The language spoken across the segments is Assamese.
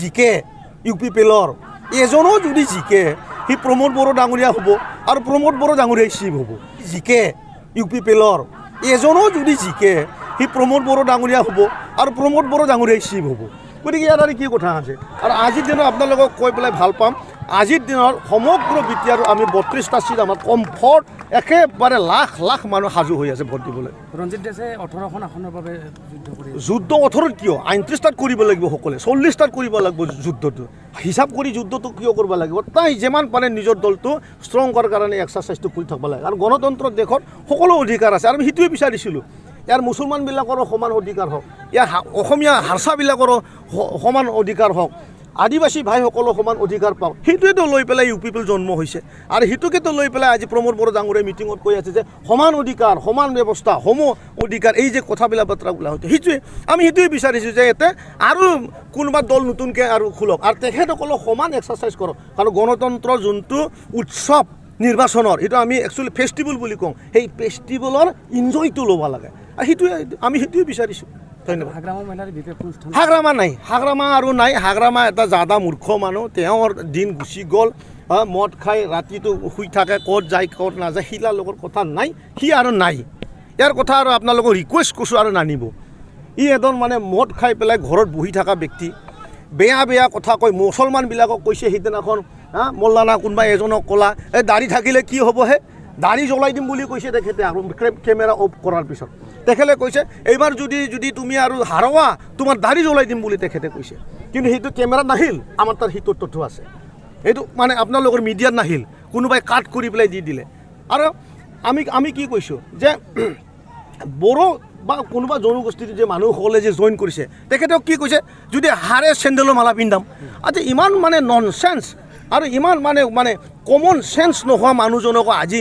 জিকে UPPLৰ এজনো যদি জিকে সি প্ৰমোদ বড়ো ডাঙৰীয়া হ'ব আৰু প্ৰমোদ বড়ো ডাঙৰীয়াই চিফ হ'ব জিকে UPPLৰ এজনো যদি জিকে সি প্ৰমোদ বড়ো ডাঙৰীয়া হ'ব আৰু প্ৰমোদ বড়ো ডাঙৰীয়াই চিফ হ'ব গতিকে ইয়াত আৰু কি কথা আছে আৰু আজিৰ দিনত আপোনালোকক কৈ পেলাই ভাল পাম আজিৰ দিনত সমগ্ৰ BTR আমি 32টা সিট আমাৰ কমফৰ্ট একেবাৰে লাখ লাখ মানুহ সাজু হৈ আছে ভোট দিবলৈ ৰঞ্জিত দাসে 18খন আসনৰ বাবে যুদ্ধ কৰি যুদ্ধ 18 কিয় 39টাত কৰিব লাগিব সকলে 40টাত কৰিব লাগিব যুদ্ধটো হিচাপ কৰি যুদ্ধটো কিয় কৰিব লাগিব তাই যেমান পাৰে নিজৰ দলটো ষ্ট্ৰং কৰাৰ কাৰণে এক্সাৰসাইজটো কৰি থাকিব লাগে আৰু গণতন্ত্ৰ দেশত সকলো অধিকাৰ আছে আৰু সেইটোৱে বিচাৰিছিলোঁ ইয়াৰ মুছলমানবিলাকৰো সমান অধিকাৰ হওক ইয়াৰ অসমীয়া হাৰচাবিলাকৰো সমান অধিকাৰ হওক আদিবাসী ভাইসকলৰ সমান অধিকাৰ পাওক সেইটোৱেতো লৈ পেলাই UPPL জন্ম হৈছে আৰু সেইটোকেতো লৈ পেলাই আজি প্ৰমোদ বড়ো ডাঙৰীয়াই মিটিঙত কৈ আছে যে সমান অধিকাৰ সমান ব্যৱস্থা সম অধিকাৰ এই যে কথাবিলাক বাৰ্তা ওলা হৈছে সেইটোৱে আমি সেইটোৱে বিচাৰিছোঁ যে ইয়াতে আৰু কোনোবা দল নতুনকৈ আৰু খোলক আৰু তেখেতসকলক সমান এক্সাৰচাইজ কৰক কাৰণ গণতন্ত্ৰৰ যোনটো উৎসৱ নিৰ্বাচনৰ সেইটো আমি একচুৱেলি ফেষ্টিভেল বুলি কওঁ সেই ফেষ্টিভেলৰ ইনজয়টো ল'ব লাগে আৰু সেইটোৱে আমি সেইটোৱে বিচাৰিছোঁ ধন্যবাদ হাগ্ৰামা নাই হাগ্ৰামা আৰু নাই হাগ্ৰামা এটা জাদা মূৰ্খ মানুহ তেওঁৰ দিন গুচি গ'ল মদ খাই ৰাতিটো শুই থাকে ক'ত যায় ক'ত নাযায় শিলাৰ লগত কথা নাই সি আৰু নাই ইয়াৰ কথা আৰু আপোনালোকক ৰিকুৱেষ্ট কৰিছোঁ আৰু নানিব ই এজন মানে মদ খাই পেলাই ঘৰত বহি থকা ব্যক্তি বেয়া বেয়া কথা কয় মুছলমানবিলাকক কৈছে সেইদিনাখন মল্লানা কোনোবা এজনক ক'লা এই দাড়ি থাকিলে কি হ'বহে দাড়ি জ্বলাই দিম বুলি কৈছে তেখেতে আৰু কেমেৰা অফ কৰাৰ পিছত তেখেতে কৈছে এইবাৰ যদি তুমি আৰু হাৰোৱা তোমাৰ দাড়ি জ্বলাই দিম বুলি তেখেতে কৈছে কিন্তু সেইটো কেমেৰাত নাহিল আমাৰ তাৰ সেইটো তথ্য আছে এইটো মানে আপোনালোকৰ মিডিয়াত নাহিল কোনোবাই কাট কৰি পেলাই দি দিলে আৰু আমি কি কৈছোঁ যে বড়ো বা কোনোবা জনগোষ্ঠীৰ যে মানুহসকলে যে জইন কৰিছে তেখেতক কি কৈছে যদি হাৰে চেণ্ডেলৰ মালা পিন্ধাম আজি ইমান মানে ননচেন্স আৰু ইমান মানে কমন চেন্স নোহোৱা মানুহজনক আজি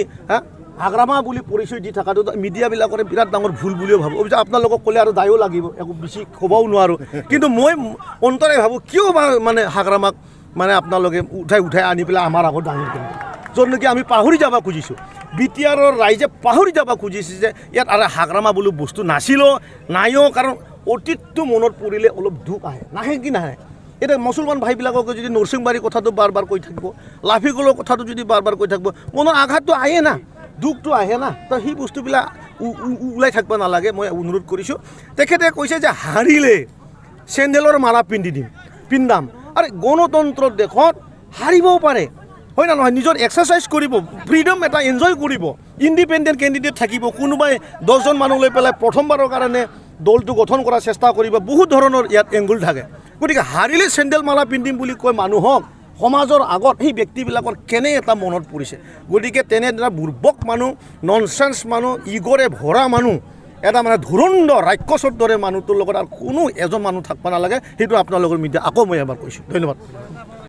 হাগ্ৰামা বুলি পৰিচয় দি থকাটো মিডিয়াবিলাকৰে বিৰাট ডাঙৰ ভুল বুলিও ভাবোঁ অৱশ্যে আপোনালোকক ক'লে আৰু দায়ো লাগিব একো বেছি ক'বও নোৱাৰোঁ কিন্তু মই অন্তৰে ভাবোঁ কিয় বা মানে হাগ্ৰামাক মানে আপোনালোকে উঠাই আনি পেলাই আমাৰ আগত দাঙি দিলে য'ত নেকি আমি পাহৰি যাব খুজিছোঁ BTRৰ ৰাইজে পাহৰি যাব খুজিছে যে ইয়াত আৰু হাগ্ৰামা বুলি বস্তু নাছিলো নাইও কাৰণ অতীতটো মনত পৰিলে অলপ দুখ আহে নাহে কি নাহে এতিয়া মুছলমান ভাইবিলাকক যদি নৰসিংবাৰীৰ কথাটো বাৰ বাৰ কৈ থাকিব লাফিগলৰ কথাটো যদি বাৰ বাৰ কৈ থাকিব মনৰ আঘাতটো আহে না দুখটো আহে না তো সেই বস্তুবিলাক ওলাই থাকিব নালাগে মই অনুৰোধ কৰিছোঁ তেখেতে কৈছে যে হাৰিলে চেণ্ডেলৰ মালা পিন্ধাম আৰু গণতন্ত্ৰ দেশত হাৰিবও পাৰে হয় না নহয় নিজৰ এক্সাৰচাইজ কৰিব ফ্ৰীডম এটা এনজয় কৰিব ইণ্ডিপেণ্ডেণ্ট কেণ্ডিডেট থাকিব কোনোবাই 10জন মানুহ লৈ পেলাই প্ৰথমবাৰৰ কাৰণে দলটো গঠন কৰাৰ চেষ্টা কৰিব বহুত ধৰণৰ ইয়াত এংগুল থাকে গতিকে হাৰিলে চেণ্ডেল মালা পিন্ধিম বুলি কৈ মানুহক সমাজৰ আগত সেই ব্যক্তিবিলাকৰ কেনে এটা মনত পৰিছে গতিকে তেনে এটা বুৰ্বক মানুহ ননচেন্স মানুহ ইগৰে ভৰা মানুহ এটা মানে ধুৰন্ধৰ ৰাক্ষসৰ দৰে মানুহটোৰ লগত আৰু কোনো এজন মানুহ থাকিব নালাগে সেইটো আপোনালোকৰ মিডিয়া আকৌ মই এবাৰ কৈছোঁ ধন্যবাদ